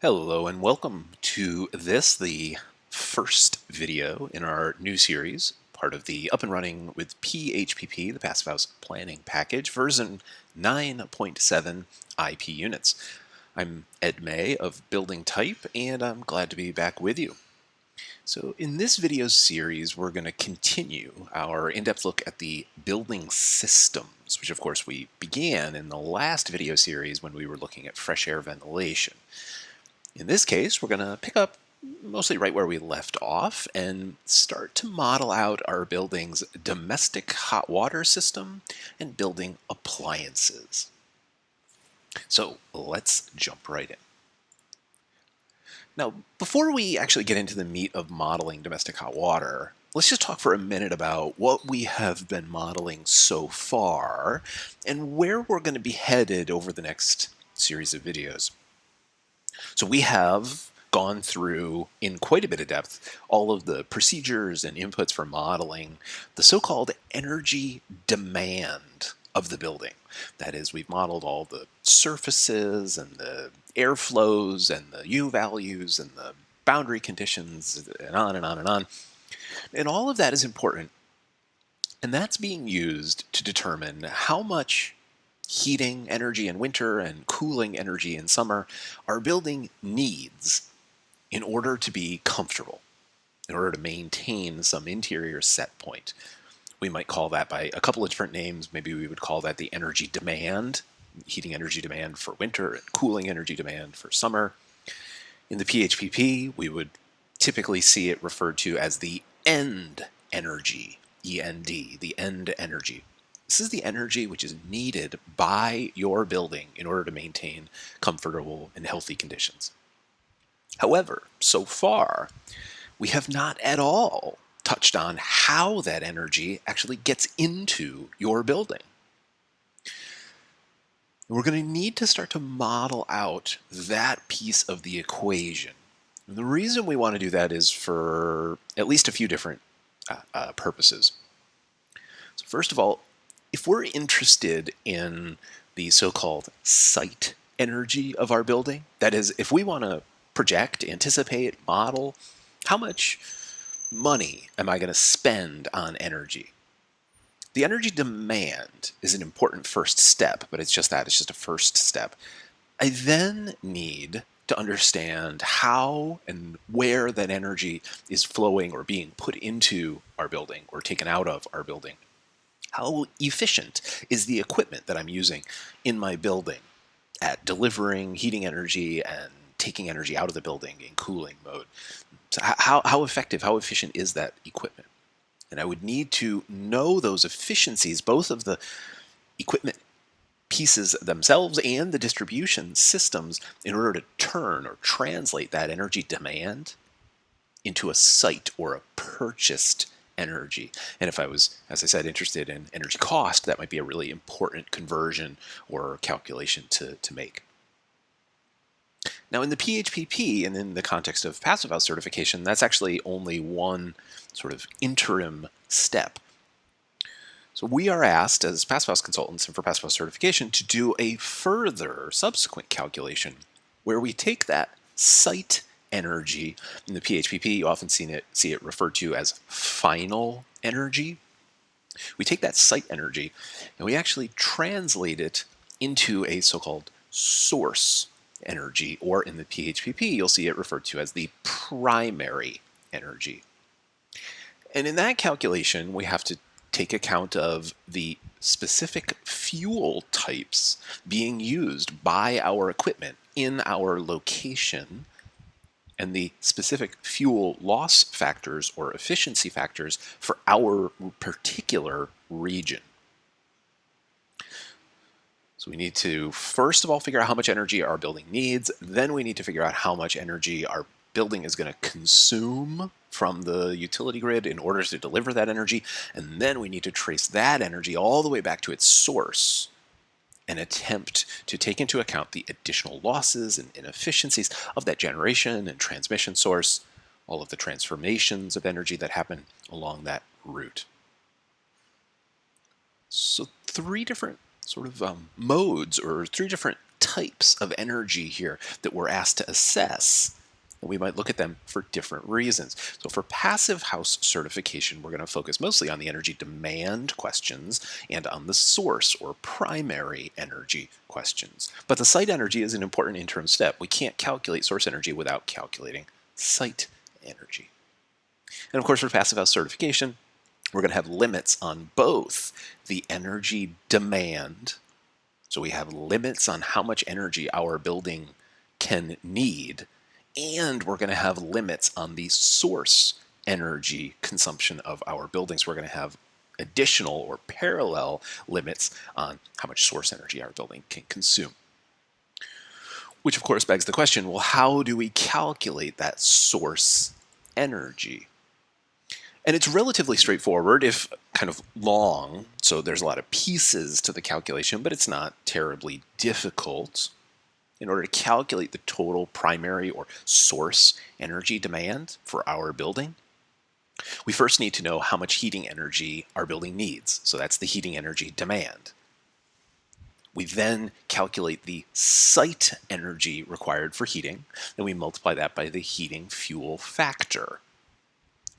Hello and welcome to the first video in our new series, part of the Up and Running with PHPP, the Passive House Planning Package, version 9.7 IP units. I'm Ed May of Building Type, and I'm glad to be back with you. So in this video series, we're going to continue our in-depth look at the building systems, which of course we began in the last video series when we were looking at fresh air ventilation. In this case, we're going to pick up mostly right where we left off and start to model out our building's domestic hot water system and building appliances. So let's jump right in. Now, before we actually get into the meat of modeling domestic hot water, let's just talk for a minute about what we have been modeling so far and where we're going to be headed over the next series of videos. So we have gone through in quite a bit of depth all of the procedures and inputs for modeling the so-called energy demand of the building. That is, we've modeled all the surfaces and the airflows and the U values and the boundary conditions and on and on and on. And all of that is important. And that's being used to determine how much heating energy in winter and cooling energy in summer our building needs in order to be comfortable, in order to maintain some interior set point. We might call that by a couple of different names. Maybe we would call that the energy demand, heating energy demand for winter and cooling energy demand for summer. In the PHPP, we would typically see it referred to as the end energy, END, the end energy. This is the energy which is needed by your building in order to maintain comfortable and healthy conditions. However, so far, we have not at all touched on how that energy actually gets into your building. We're going to need to start to model out that piece of the equation. And the reason we want to do that is for at least a few different purposes. So first of all, if we're interested in the so-called site energy of our building, that is, if we want to project, anticipate, model, how much money am I going to spend on energy? The energy demand is an important first step, but it's just that, it's just a first step. I then need to understand how and where that energy is flowing or being put into our building or taken out of our building. How efficient is the equipment that I'm using in my building at delivering heating energy and taking energy out of the building in cooling mode? So how effective, how efficient is that equipment? And I would need to know those efficiencies, both of the equipment pieces themselves and the distribution systems, in order to turn or translate that energy demand into a site or a purchased energy. And if I was, as I said, interested in energy cost, that might be a really important conversion or calculation to make. Now in the PHPP and in the context of Passive House certification, that's actually only one sort of interim step. So we are asked as Passive House consultants and for Passive House certification to do a further subsequent calculation where we take that site energy. In the PHPP, you often see it referred to as final energy. We take that site energy and we actually translate it into a so-called source energy, or in the PHPP, you'll see it referred to as the primary energy. And in that calculation, we have to take account of the specific fuel types being used by our equipment in our location and the specific fuel loss factors or efficiency factors for our particular region. So we need to first of all figure out how much energy our building needs. Then we need to figure out how much energy our building is going to consume from the utility grid in order to deliver that energy. And then we need to trace that energy all the way back to its source and attempt to take into account the additional losses and inefficiencies of that generation and transmission source, all of the transformations of energy that happen along that route. So three different sort of modes or three different types of energy here that we're asked to assess. And we might look at them for different reasons. So for passive house certification, we're going to focus mostly on the energy demand questions and on the source or primary energy questions. But the site energy is an important interim step. We can't calculate source energy without calculating site energy. And of course, for passive house certification, we're going to have limits on both the energy demand. So we have limits on how much energy our building can need, and we're going to have limits on the source energy consumption of our buildings. We're going to have additional or parallel limits on how much source energy our building can consume. Which of course begs the question, well, how do we calculate that source energy? And it's relatively straightforward, if kind of long, so there's a lot of pieces to the calculation, but it's not terribly difficult. In order to calculate the total primary or source energy demand for our building, we first need to know how much heating energy our building needs. So that's the heating energy demand. We then calculate the site energy required for heating, and we multiply that by the heating fuel factor.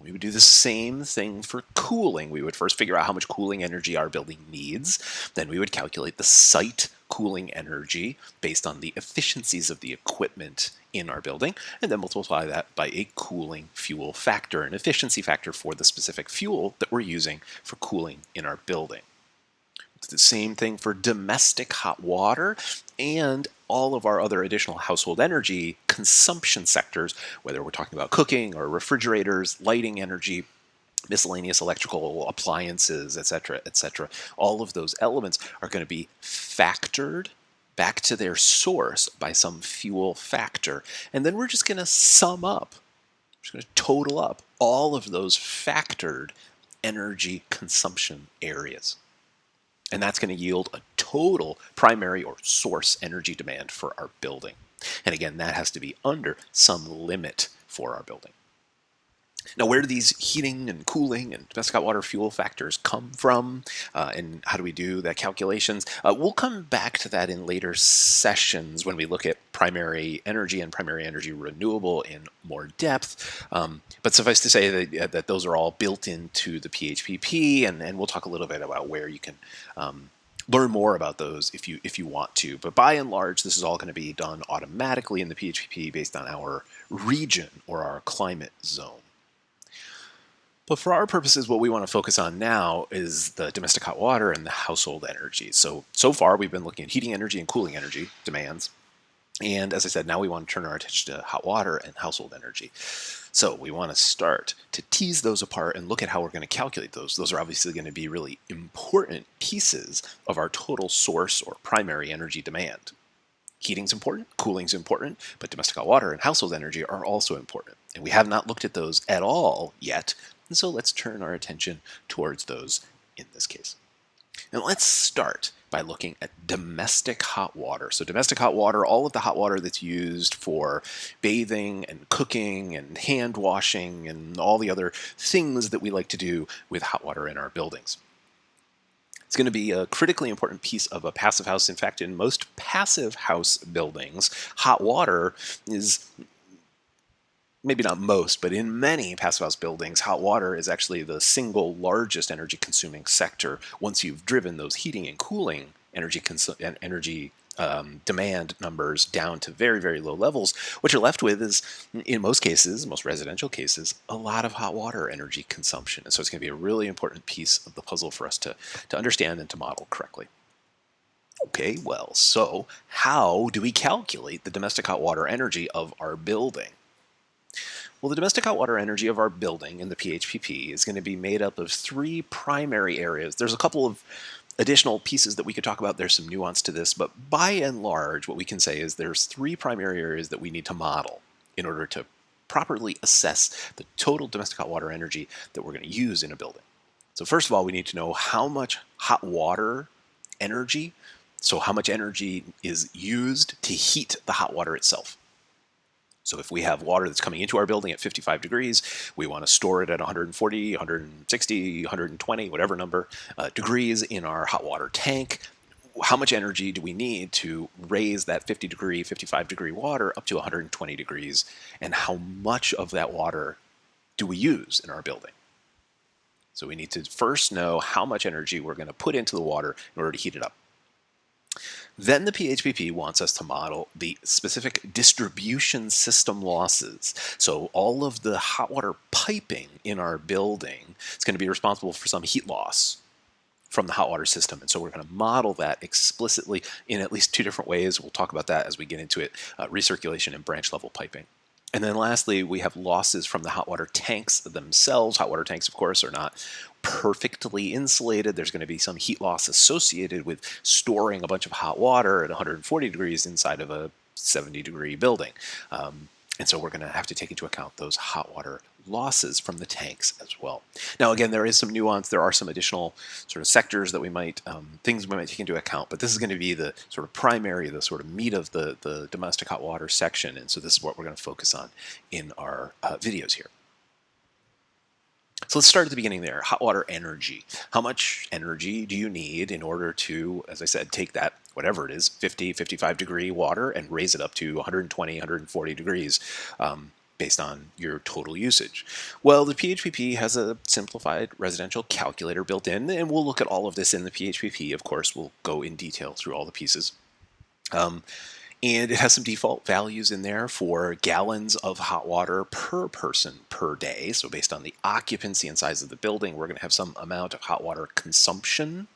We would do the same thing for cooling. We would first figure out how much cooling energy our building needs. Then we would calculate the site cooling energy based on the efficiencies of the equipment in our building, and then multiply that by a cooling fuel factor, an efficiency factor for the specific fuel that we're using for cooling in our building. It's the same thing for domestic hot water and all of our other additional household energy consumption sectors, whether we're talking about cooking or refrigerators, lighting energy, miscellaneous electrical appliances, etc., etc. All of those elements are going to be factored back to their source by some fuel factor. And then we're just going to sum up, we're just going to total up all of those factored energy consumption areas. And that's going to yield a total primary or source energy demand for our building. And again, that has to be under some limit for our building. Now, where do these heating and cooling and domestic hot water fuel factors come from? And how do we do the calculations? We'll come back to that in later sessions when we look at primary energy and primary energy renewable in more depth. But suffice to say that those are all built into the PHPP, and we'll talk a little bit about where you can learn more about those if you want to. But by and large, this is all going to be done automatically in the PHPP based on our region or our climate zone. But for our purposes, what we want to focus on now is the domestic hot water and the household energy. So far, we've been looking at heating energy and cooling energy demands. And as I said, now we want to turn our attention to hot water and household energy. So we want to start to tease those apart and look at how we're going to calculate those. Those are obviously going to be really important pieces of our total source or primary energy demand. Heating's important, cooling's important, but domestic hot water and household energy are also important. And we have not looked at those at all yet. And so let's turn our attention towards those in this case. And let's start by looking at domestic hot water. So domestic hot water, all of the hot water that's used for bathing and cooking and hand washing and all the other things that we like to do with hot water in our buildings. It's going to be a critically important piece of a passive house. In fact, in most passive house buildings, hot water is, maybe not most, but in many passive house buildings, hot water is actually the single largest energy consuming sector once you've driven those heating and cooling energy demand numbers down to very, very low levels. What you're left with is, in most cases, most residential cases, a lot of hot water energy consumption. And so it's going to be a really important piece of the puzzle for us to understand and to model correctly. Okay, well, so how do we calculate the domestic hot water energy of our building? Well, the domestic hot water energy of our building in the PHPP is going to be made up of three primary areas. There's a couple of additional pieces that we could talk about. There's some nuance to this, but by and large, what we can say is there's three primary areas that we need to model in order to properly assess the total domestic hot water energy that we're going to use in a building. So first of all, we need to know how much hot water energy, so how much energy is used to heat the hot water itself. So if we have water that's coming into our building at 55 degrees, we want to store it at 140, 160, 120, whatever number degrees in our hot water tank. how much energy do we need to raise that 50 degree, 55 degree water up to 120 degrees, and how much of that water do we use in our building? So we need to first know how much energy we're going to put into the water in order to heat it up. Then the PHPP wants us to model the specific distribution system losses. So all of the hot water piping in our building is going to be responsible for some heat loss from the hot water system. And so we're going to model that explicitly in at least two different ways. We'll talk about that as we get into it, recirculation and branch level piping. And then lastly, we have losses from the hot water tanks themselves. Hot water tanks, of course, are not perfectly insulated. There's going to be some heat loss associated with storing a bunch of hot water at 140 degrees inside of a 70-degree building. And so we're going to have to take into account those hot water losses from the tanks as well. Now, again, there is some nuance. There are some additional sort of sectors that we might, things we might take into account, but this is going to be the sort of primary, the sort of meat of the domestic hot water section. And so this is what we're going to focus on in our videos here. So let's start at the beginning there. Hot water energy. How much energy do you need in order to, as I said, take that, whatever it is, 50, 55 degree water and raise it up to 120, 140 degrees based on your total usage? Well, the PHPP has a simplified residential calculator built in, and we'll look at all of this in the PHPP. Of course, we'll go in detail through all the pieces. And it has some default values in there for gallons of hot water per person per day. So based on the occupancy and size of the building, we're going to have some amount of hot water consumption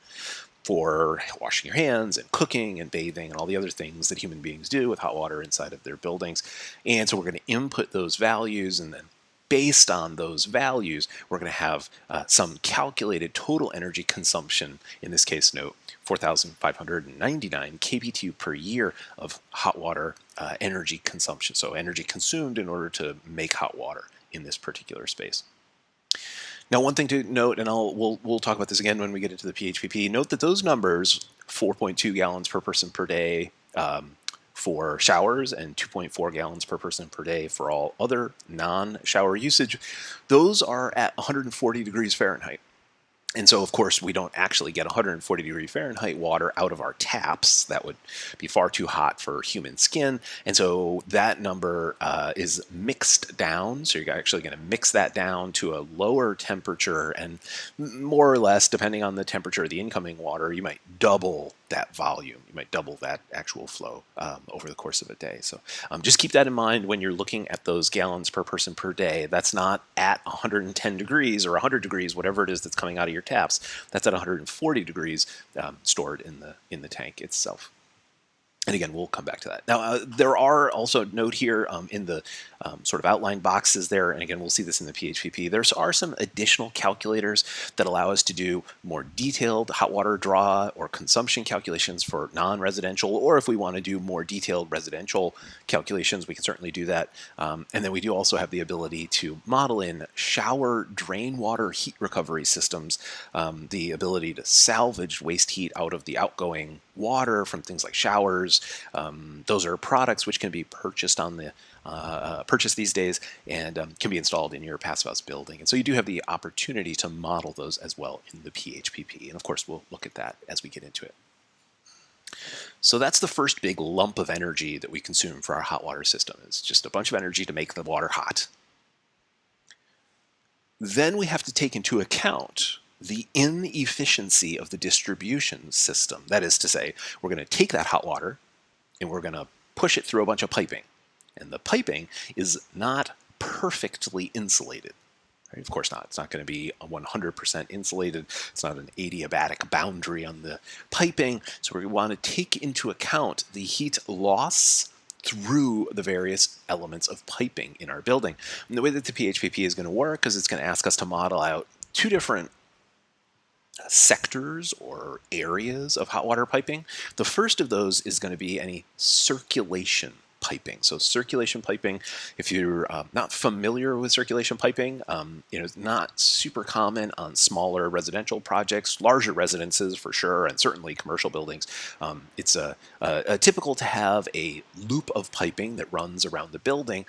for washing your hands and cooking and bathing and all the other things that human beings do with hot water inside of their buildings. And so we're going to input those values, and then based on those values, we're going to have some calculated total energy consumption. In this case, note 4,599 kBtu per year of hot water energy consumption. So energy consumed in order to make hot water in this particular space. Now, one thing to note, and we'll talk about this again when we get into the PHPP, note that those numbers, 4.2 gallons per person per day for showers and 2.4 gallons per person per day for all other non-shower usage, those are at 140 degrees Fahrenheit. And so, of course, we don't actually get 140 degree Fahrenheit water out of our taps. That would be far too hot for human skin. And so that number is mixed down. So you're actually going to mix that down to a lower temperature, and more or less, depending on the temperature of the incoming water, you might double that volume. You might double that actual flow over the course of a day. So just keep that in mind when you're looking at those gallons per person per day. That's not at 110 degrees or 100 degrees, whatever it is that's coming out of your taps. That's at 140 degrees stored in the tank itself. And again, we'll come back to that. Now, there are also, note here in the sort of outline boxes there, and again, we'll see this in the PHPP, there are some additional calculators that allow us to do more detailed hot water draw or consumption calculations for non-residential, or if we want to do more detailed residential calculations, we can certainly do that. And then we do also have the ability to model in shower drain water heat recovery systems, the ability to salvage waste heat out of the outgoing water from things like showers. Those are products which can be purchased on the purchased these days and can be installed in your passive house building. And so you do have the opportunity to model those as well in the PHPP. And of course, we'll look at that as we get into it. So that's the first big lump of energy that we consume for our hot water system. It's just a bunch of energy to make the water hot. Then we have to take into account the inefficiency of the distribution system. That is to say, we're going to take that hot water and we're going to push it through a bunch of piping. And the piping is not perfectly insulated. Right? Of course not. It's not going to be 100% insulated. It's not an adiabatic boundary on the piping. So we want to take into account the heat loss through the various elements of piping in our building. And the way that the PHPP is going to work is it's going to ask us to model out two different sectors or areas of hot water piping. The first of those is going to be any circulation piping. So circulation piping, if you're not familiar with circulation piping, it's not super common on smaller residential projects, larger residences for sure, and certainly commercial buildings. It's typical to have a loop of piping that runs around the building,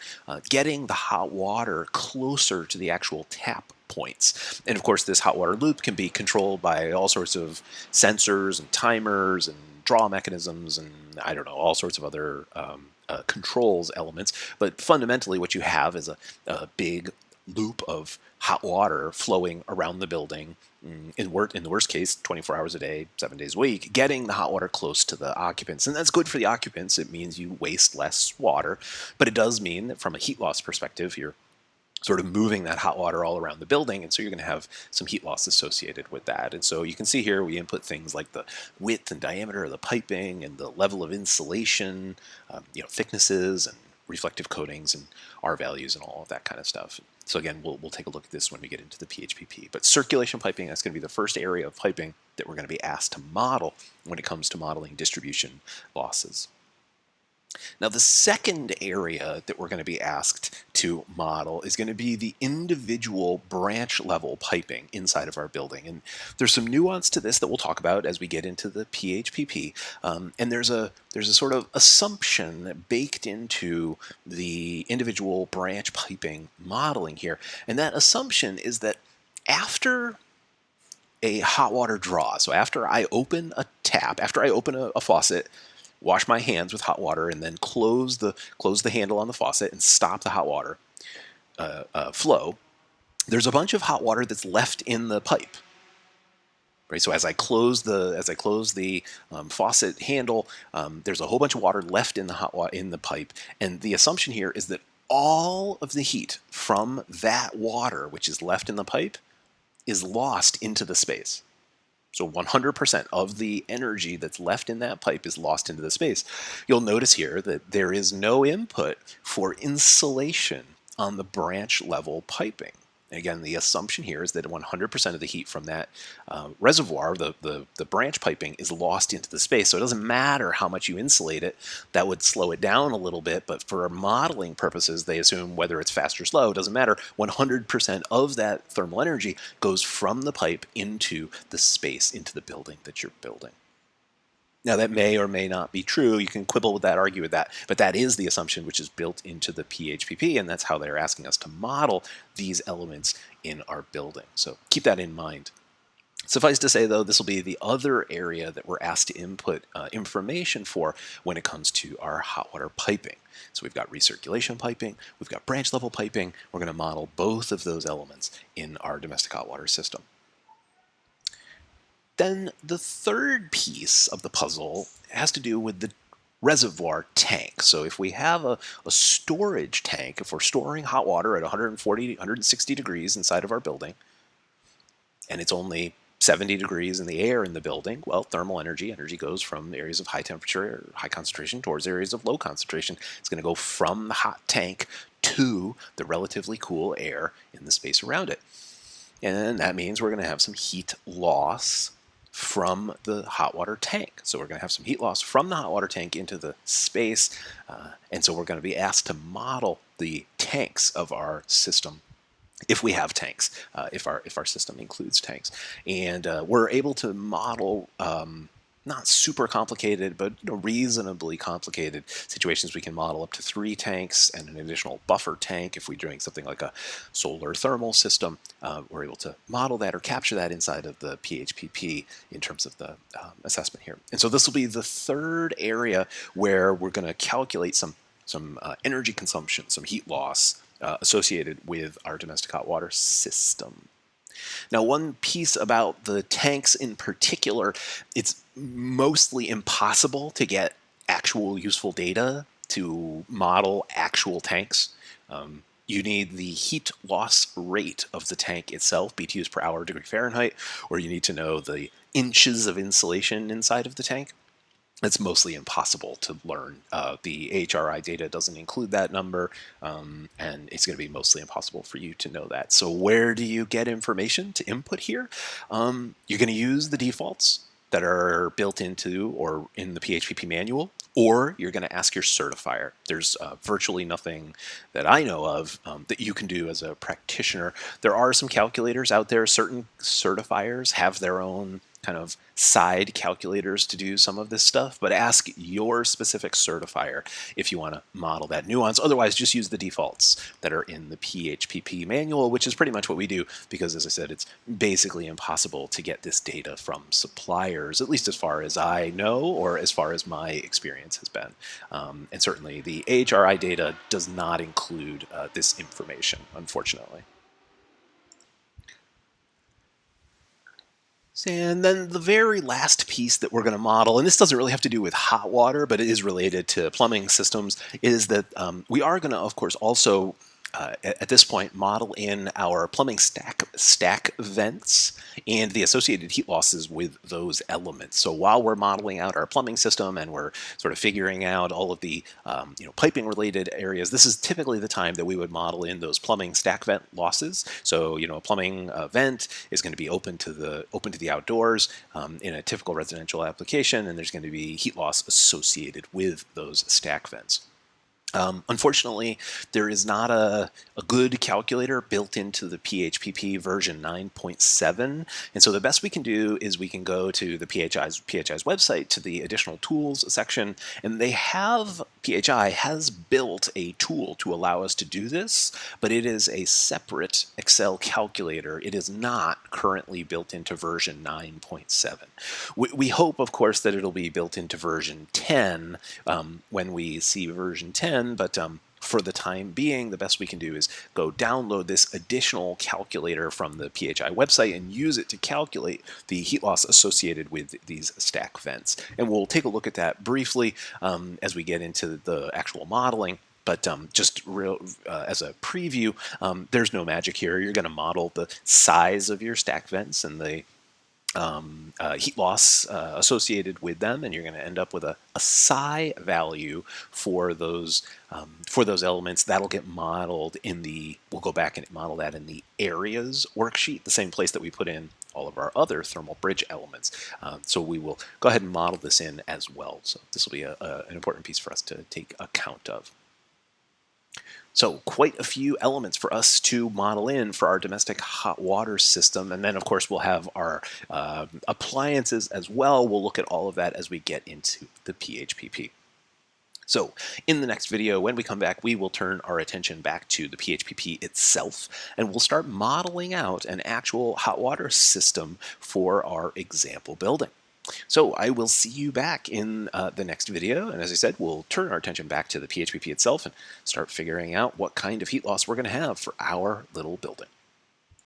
getting the hot water closer to the actual tap points. And of course, this hot water loop can be controlled by all sorts of sensors and timers and draw mechanisms and I don't know, all sorts of other controls elements. But fundamentally, what you have is a big loop of hot water flowing around the building. In the worst case, 24 hours a day, 7 days a week, getting the hot water close to the occupants. And that's good for the occupants. It means you waste less water. But it does mean that from a heat loss perspective, you're sort of moving that hot water all around the building, and so you're going to have some heat loss associated with that. And so you can see here we input things like the width and diameter of the piping and the level of insulation, thicknesses and reflective coatings and R values and all of that kind of stuff. So again, we'll take a look at this when we get into the PHPP. But circulation piping, that's going to be the first area of piping that we're going to be asked to model when it comes to modeling distribution losses. Now, the second area that we're going to be asked to model is going to be the individual branch level piping inside of our building. And there's some nuance to this that we'll talk about as we get into the PHPP. And there's a sort of assumption baked into the individual branch piping modeling here. And that assumption is that after a hot water draw, so after I open a tap, after I open a faucet, wash my hands with hot water, and then close the handle on the faucet and stop the hot water flow, there's a bunch of hot water that's left in the pipe. Right, so as I close the faucet handle, there's a whole bunch of water left in the pipe, and the assumption here is that all of the heat from that water, which is left in the pipe, is lost into the space. So 100% of the energy that's left in that pipe is lost into the space. You'll notice here that there is no input for insulation on the branch level piping. And again, the assumption here is that 100% of the heat from that reservoir, the branch piping, is lost into the space. So it doesn't matter how much you insulate it. That would slow it down a little bit. But for modeling purposes, they assume whether it's fast or slow, it doesn't matter. 100% of that thermal energy goes from the pipe into the space, into the building that you're building. Now, that may or may not be true. You can quibble with that, argue with that, but that is the assumption which is built into the PHPP, and that's how they're asking us to model these elements in our building. So keep that in mind. Suffice to say, though, this will be the other area that we're asked to input information for when it comes to our hot water piping. So we've got recirculation piping, we've got branch level piping. We're going to model both of those elements in our domestic hot water system. Then the third piece of the puzzle has to do with the reservoir tank. So if we have a storage tank, if we're storing hot water at 140, 160 degrees inside of our building, and it's only 70 degrees in the air in the building, well, thermal energy goes from areas of high temperature or high concentration towards areas of low concentration. It's going to go from the hot tank to the relatively cool air in the space around it. And that means we're going to have some heat loss from the hot water tank. So we're going to have some heat loss from the hot water tank into the space. And so we're going to be asked to model the tanks of our system, if we have tanks, if our system includes tanks. And we're able to model not super complicated, but reasonably complicated situations. We can model up to 3 tanks and an additional buffer tank. If we're doing something like a solar thermal system, we're able to model that or capture that inside of the PHPP in terms of the assessment here. And so this will be the third area where we're going to calculate some energy consumption, some heat loss associated with our domestic hot water system. Now, one piece about the tanks in particular, it's mostly impossible to get actual useful data to model actual tanks. You need the heat loss rate of the tank itself, BTUs per hour, degree Fahrenheit, or you need to know the inches of insulation inside of the tank. It's mostly impossible to learn. The AHRI data doesn't include that number, and it's going to be mostly impossible for you to know that. So where do you get information to input here? You're going to use the defaults that are built into or in the PHPP manual or you're going to ask your certifier. There's virtually nothing that I know of that you can do as a practitioner. There are some calculators out there. Certain certifiers have their own kind of side calculators to do some of this stuff, but ask your specific certifier if you want to model that nuance. Otherwise, just use the defaults that are in the PHPP manual, which is pretty much what we do because, as I said, it's basically impossible to get this data from suppliers, at least as far as I know or as far as my experience has been. And certainly the AHRI data does not include this information, unfortunately. And then the very last piece that we're going to model, and this doesn't really have to do with hot water, but it is related to plumbing systems, is that we are going to, of course, also at this point model in our plumbing stack vents and the associated heat losses with those elements. So while we're modeling out our plumbing system and we're sort of figuring out all of the piping related areas, this is typically the time that we would model in those plumbing stack vent losses. So a plumbing vent is going to be open to the outdoors in a typical residential application, and there's going to be heat loss associated with those stack vents. Unfortunately, there is not a good calculator built into the PHPP version 9.7, and so the best we can do is we can go to the PHI's website to the additional tools section, and PHI has built a tool to allow us to do this, but it is a separate Excel calculator. It is not currently built into version 9.7. We hope, of course, that it'll be built into version 10 when we see version 10, but for the time being, the best we can do is go download this additional calculator from the PHI website and use it to calculate the heat loss associated with these stack vents. And we'll take a look at that briefly as we get into the actual modeling. But just as a preview, there's no magic here. You're going to model the size of your stack vents and the heat loss associated with them, and you're going to end up with a psi value for those elements. That'll get modeled we'll go back and model that in the areas worksheet, the same place that we put in all of our other thermal bridge elements. So we will go ahead and model this in as well. So this will be an important piece for us to take account of. So quite a few elements for us to model in for our domestic hot water system. And then, of course, we'll have our appliances as well. We'll look at all of that as we get into the PHPP. So in the next video, when we come back, we will turn our attention back to the PHPP itself, and we'll start modeling out an actual hot water system for our example building. So I will see you back in the next video, and as I said, we'll turn our attention back to the PHPP itself and start figuring out what kind of heat loss we're going to have for our little building.